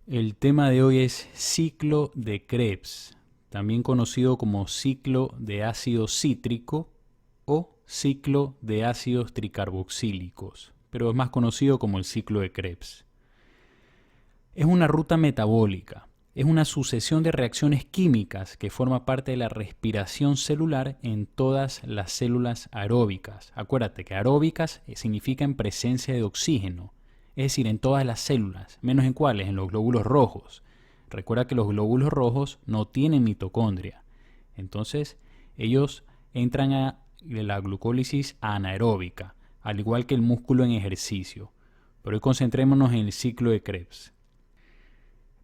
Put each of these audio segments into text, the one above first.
El tema de hoy es ciclo de Krebs, también conocido como ciclo de ácido cítrico o ciclo de ácidos tricarboxílicos, pero es más conocido como el ciclo de Krebs. Es una ruta metabólica, es una sucesión de reacciones químicas que forma parte de la respiración celular en todas las células aeróbicas. Acuérdate que aeróbicas significa en presencia de oxígeno. Es decir, en todas las células, menos en cuáles, en los glóbulos rojos. Recuerda que los glóbulos rojos no tienen mitocondria. Entonces, ellos entran a la glucólisis anaeróbica, al igual que el músculo en ejercicio. Pero hoy concentrémonos en el ciclo de Krebs.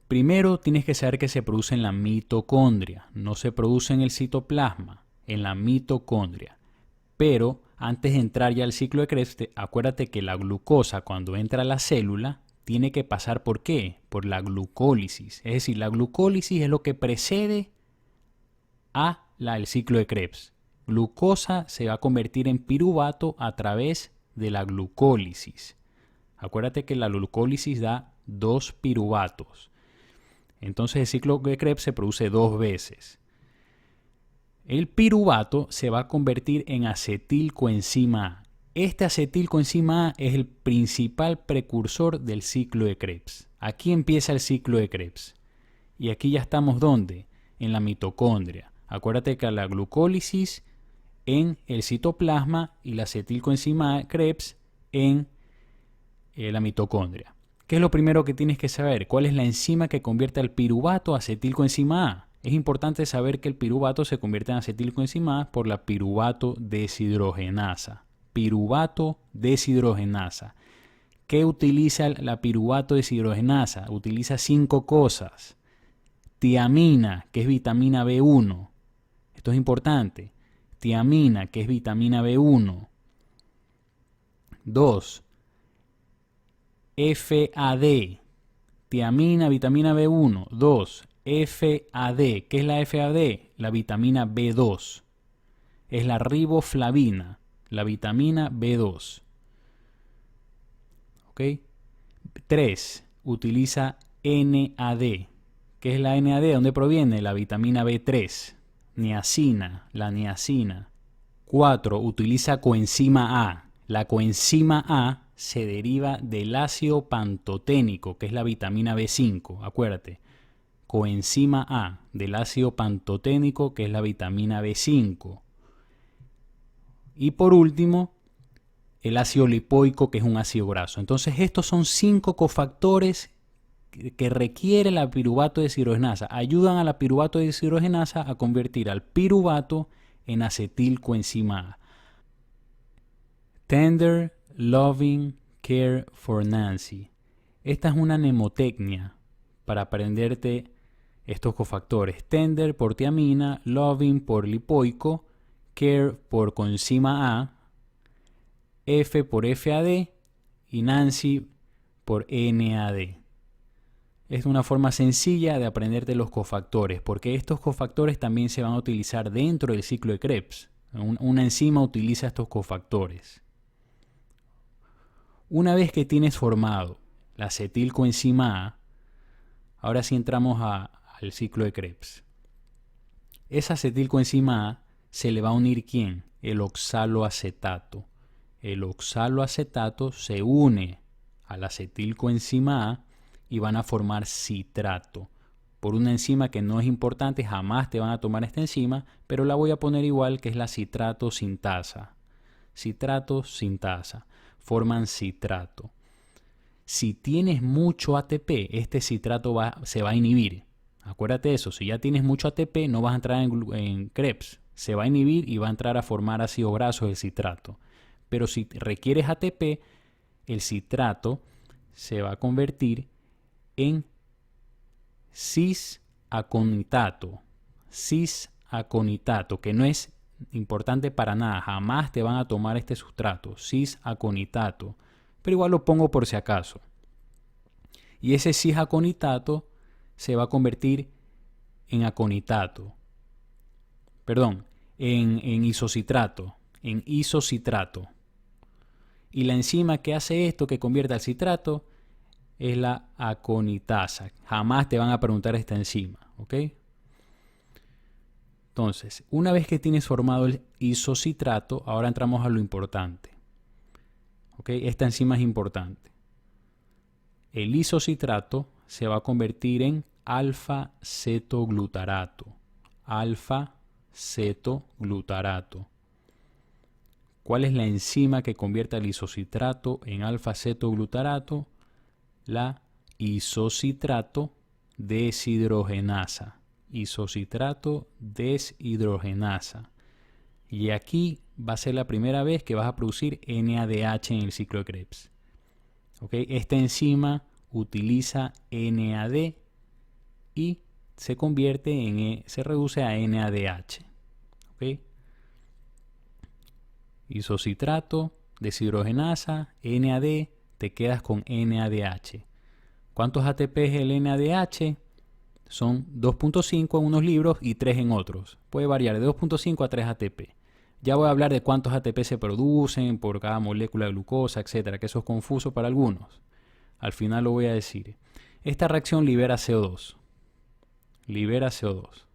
Primero, tienes que saber que se produce en la mitocondria, no se produce en el citoplasma, en la mitocondria. Pero antes de entrar ya al ciclo de Krebs, acuérdate que la glucosa cuando entra a la célula tiene que pasar ¿por qué? Por la glucólisis. Es decir, la glucólisis es lo que precede al ciclo de Krebs. Glucosa se va a convertir en piruvato a través de la glucólisis. Acuérdate que la glucólisis da 2 piruvatos. Entonces el ciclo de Krebs se produce 2 veces. El piruvato se va a convertir en acetilcoenzima A. Este acetilcoenzima A es el principal precursor del ciclo de Krebs. Aquí empieza el ciclo de Krebs. Y aquí ya estamos ¿dónde? En la mitocondria. Acuérdate que la glucólisis en el citoplasma y la acetilcoenzima A Krebs en la mitocondria. ¿Qué es lo primero que tienes que saber? ¿Cuál es la enzima que convierte al piruvato a acetilcoenzima A? Es importante saber que el piruvato se convierte en acetilcoenzima A por la piruvato deshidrogenasa. Piruvato deshidrogenasa. ¿Qué utiliza la piruvato deshidrogenasa? Utiliza 5 cosas. Tiamina, que es vitamina B1. Esto es importante. Tiamina, que es vitamina B1. 2. FAD. Tiamina, vitamina B1. 2. FAD. ¿Qué es la FAD? La vitamina B2. Es la riboflavina, la vitamina B2. ¿Ok? 3. Utiliza NAD. ¿Qué es la NAD? ¿De dónde proviene? La vitamina B3. Niacina, la niacina. 4. Utiliza coenzima A. La coenzima A se deriva del ácido pantoténico, que es la vitamina B5. Acuérdate. Coenzima A, del ácido pantoténico, que es la vitamina B5. Y por último, el ácido lipoico, que es un ácido graso. Entonces estos son 5 cofactores que requiere la piruvato deshidrogenasa. Ayudan a la piruvato deshidrogenasa a convertir al piruvato en acetilcoenzima A. Tender Loving Care for Nancy. Esta es una mnemotecnia para aprenderte estos cofactores. Tender por tiamina, loving por lipoico, care por coenzima A, F por FAD y Nancy por NAD. Es una forma sencilla de aprenderte los cofactores, porque estos cofactores también se van a utilizar dentro del ciclo de Krebs. Una enzima utiliza estos cofactores. Una vez que tienes formado la acetilcoenzima A, ahora sí entramos al ciclo de Krebs. Esa acetilcoenzima A se le va a unir ¿quién? El oxaloacetato. El oxaloacetato se une a la acetilcoenzima A y van a formar citrato. Por una enzima que no es importante, jamás te van a tomar esta enzima, pero la voy a poner igual, que es la citrato sintasa. Citrato sintasa. Forman citrato. Si tienes mucho ATP, este citrato se va a inhibir. Acuérdate de eso, si ya tienes mucho ATP, no vas a entrar en Krebs. Se va a inhibir y va a entrar a formar ácidos grasos el citrato. Pero si requieres ATP, el citrato se va a convertir en cis-aconitato. Cis-aconitato, que no es importante para nada, jamás te van a tomar este sustrato, cis-aconitato, pero igual lo pongo por si acaso. Y ese cis-aconitato se va a convertir en aconitato, perdón, en isocitrato, Y la enzima que hace esto, que convierte al citrato, es la aconitasa. Jamás te van a preguntar esta enzima, ¿ok? Entonces, una vez que tienes formado el isocitrato, ahora entramos a lo importante. ¿Ok? Esta enzima es importante. El isocitrato se va a convertir en alfa-cetoglutarato. Alfa-cetoglutarato. ¿Cuál es la enzima que convierte el isocitrato en alfa-cetoglutarato? La isocitrato deshidrogenasa. Isocitrato deshidrogenasa. Y aquí va a ser la primera vez que vas a producir NADH en el ciclo de Krebs. ¿Okay? Esta enzima utiliza NAD y se convierte se reduce a NADH. ¿Okay? Isocitrato, deshidrogenasa, NAD, te quedas con NADH. ¿Cuántos ATP es el NADH? Son 2.5 en unos libros y 3 en otros. Puede variar de 2.5 a 3 ATP. Ya voy a hablar de cuántos ATP se producen por cada molécula de glucosa, etcétera, que eso es confuso para algunos. Al final lo voy a decir. Esta reacción libera CO2. Libera CO2.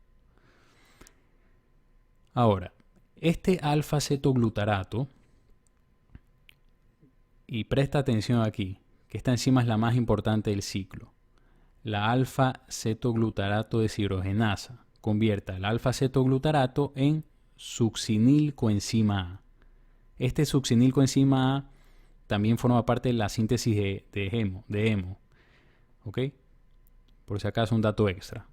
Ahora, este alfa-cetoglutarato, y presta atención aquí, que esta enzima es la más importante del ciclo. La alfa-cetoglutarato deshidrogenasa convierte el alfa-cetoglutarato en succinilcoenzima A. Este succinilcoenzima A también forma parte de la síntesis de hemo. ¿Ok? Por si acaso un dato extra.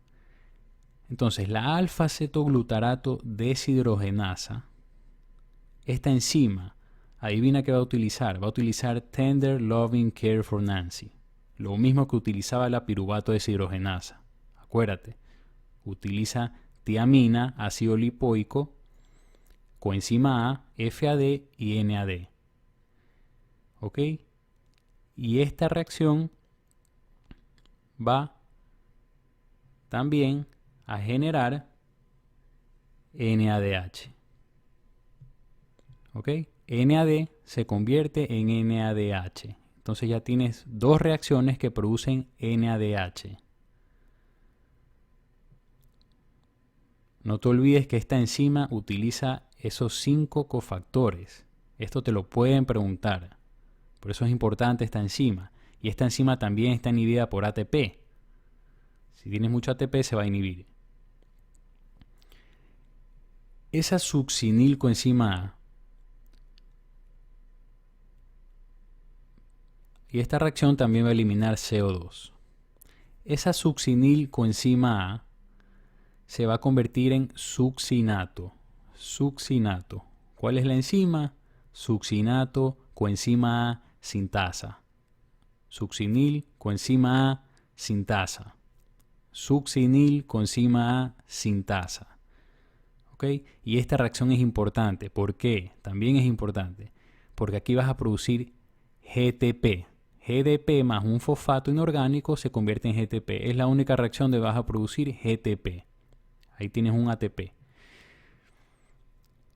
Entonces, la alfa-cetoglutarato deshidrogenasa, esta enzima, adivina qué va a utilizar. Va a utilizar Tender Loving Care for Nancy. Lo mismo que utilizaba la piruvato deshidrogenasa. Acuérdate, utiliza tiamina, ácido lipoico, coenzima A, FAD y NAD. ¿Ok? Y esta reacción va también a generar NADH. ¿Ok? NAD se convierte en NADH. Entonces ya tienes dos reacciones que producen NADH. No te olvides que esta enzima utiliza esos 5 cofactores. Esto te lo pueden preguntar. Por eso es importante esta enzima. Y esta enzima también está inhibida por ATP. Si tienes mucho ATP se va a inhibir. Esa succinilcoenzima A y esta reacción también va a eliminar CO2. Esa succinilcoenzima A se va a convertir en succinato. Succinato. ¿Cuál es la enzima? Succinato coenzima A sintasa. Succinil coenzima A sintasa. Succinil coenzima A sintasa. ¿Ok? Y esta reacción es importante. ¿Por qué? También es importante. Porque aquí vas a producir GTP. GDP más un fosfato inorgánico se convierte en GTP. Es la única reacción donde vas a producir GTP. Ahí tienes un ATP.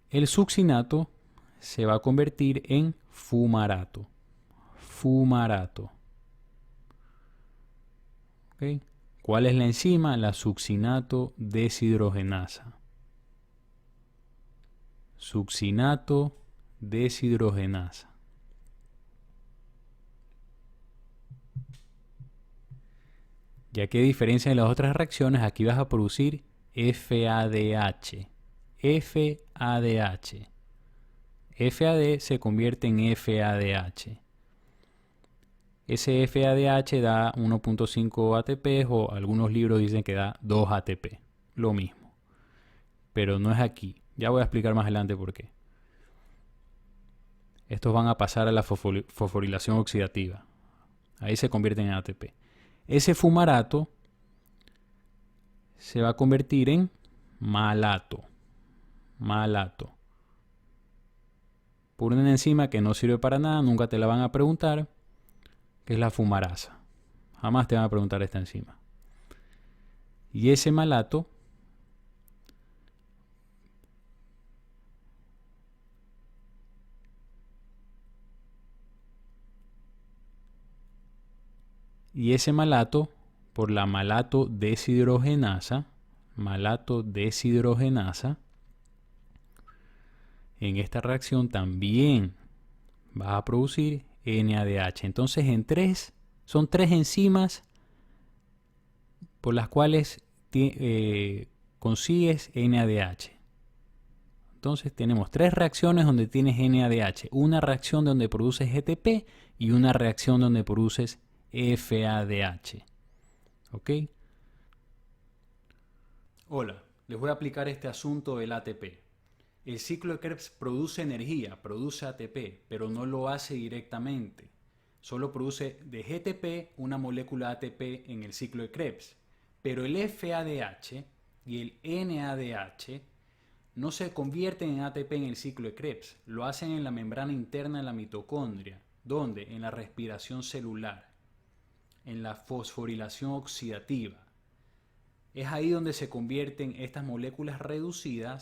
El succinato se va a convertir en fumarato. Fumarato. ¿Okay? ¿Cuál es la enzima? La succinato deshidrogenasa. Succinato deshidrogenasa. Ya que a diferencia de las otras reacciones, aquí vas a producir FADH. FADH. FAD se convierte en FADH. Ese FADH da 1.5 ATP o algunos libros dicen que da 2 ATP. Lo mismo. Pero no es aquí. Ya voy a explicar más adelante por qué. Estos van a pasar a la fosforilación oxidativa. Ahí se convierten en ATP. Ese fumarato se va a convertir en malato. Malato. Por una enzima que no sirve para nada, nunca te la van a preguntar, que es la fumarasa. Jamás te van a preguntar esta enzima. Y ese malato y ese malato por la malato deshidrogenasa, en esta reacción también va a producir NADH. Entonces son tres enzimas por las cuales consigues NADH. Entonces tenemos tres reacciones donde tienes NADH. Una reacción donde produces GTP y una reacción donde produces FADH. ¿Ok? Hola, les voy a aplicar este asunto del ATP. El ciclo de Krebs produce energía, produce ATP, pero no lo hace directamente. Solo produce de GTP una molécula ATP en el ciclo de Krebs. Pero el FADH y el NADH no se convierten en ATP en el ciclo de Krebs, lo hacen en la membrana interna de la mitocondria. ¿Dónde? En la respiración celular, en la fosforilación oxidativa. Es ahí donde se convierten estas moléculas reducidas